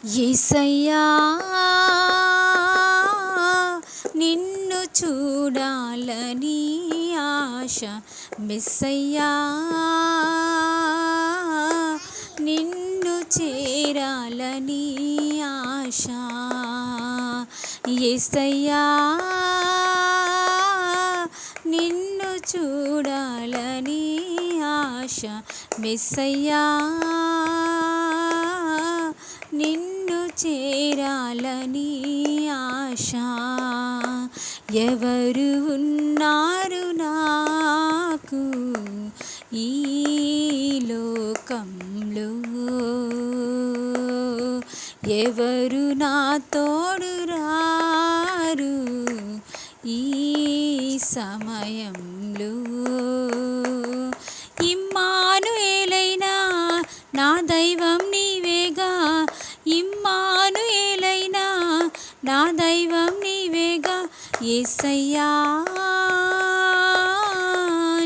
యేసయ్యా నిన్ను చూడాలని ఆశ, మెస్సయ్యా నిన్ను చేరాలని ఆశ. యేసయ్యా నిన్ను చూడాలని ఆశ, మెస్సయ్యా నిన్ను చేరాలని ఆశ. ఎవరు ఉన్నారు నాకు ఈ లోకంలో, ఎవరు నా తోడు రారు ఈ సమయంలో. ఇమ్మానుయేలైనా నా దైవం నీవేగా, ఇమ్మానుయేలైనా నా దైవం నీవేగా. యేసయ్యా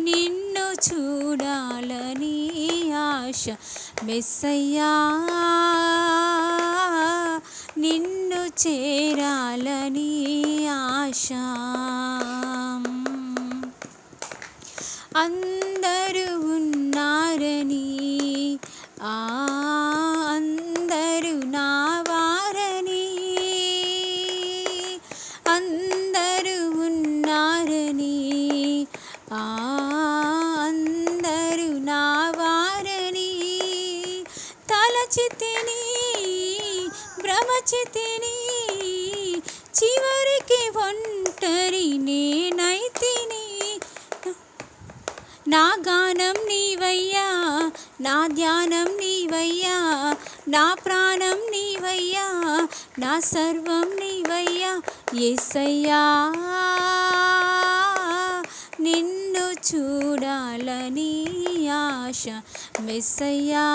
నిన్ను చూడాలని ఆశ, మెస్సయ్యా నిన్ను చేరాలని ఆశ. అందరూ ఉన్నారని అందరూ నా వారని, అందరూ ఉన్నారని అందరూ నా వారని తలచితిని భ్రమచితిని, చివరికి ఒంటరి నేనైతిని. నా గానం నీవయ్యా, నా ధ్యానం నీవయ్యా, నా ప్రాణం నీవయ్యా, నా సర్వం నీవయ్యా. యేసయ్యా నిన్ను చూడాలని ఆశ, మెస్సయ్యా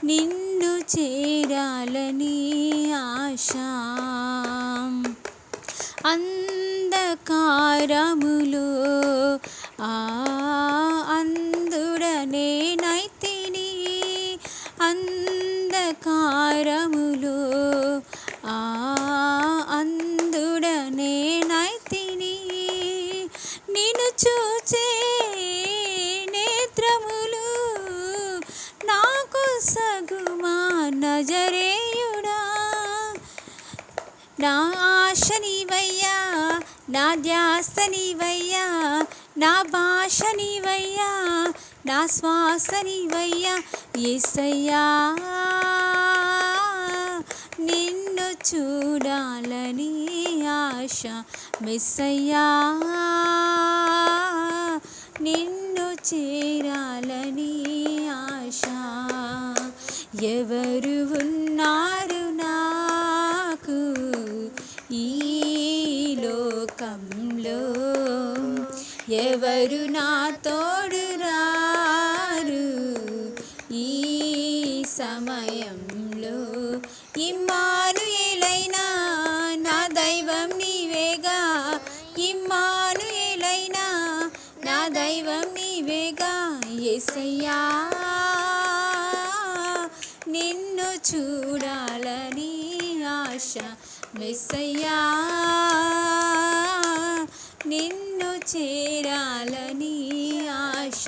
నిన్ను చేరాలని ఆశ. అంధకారములో అందుడనేనైతిని, అంధకారములో అందుడనేనైతిని. నిన్ను చూచే నేత్రములు నాకు సగుమా నజరేయుడా. నా ఆశ నీవయ్యా, నా ధ్యాస నీవయ్యా, నా భాష నీవయ్యా, నా శ్వాస నీవయ్యా. యేసయ్యా నిన్ను చూడాలని ఆశ, మెస్సయ్యా నిన్ను చేరాలని ఆశ. ఎవరు ఉన్నారు నాకు ఈ లోకంలో, ఎవరు నా తోడు రారు ఈ సమయంలో. ఇమ్మానుయేలైనా నా దైవం నీవేగా, ఇమ్మానుయేలైనా నా దైవం నీవేగా. యేసయ్యా నిన్ను చూడాలని ఆశ, మెస్సయ్యా నిన్ను చేరాలని ఆశ.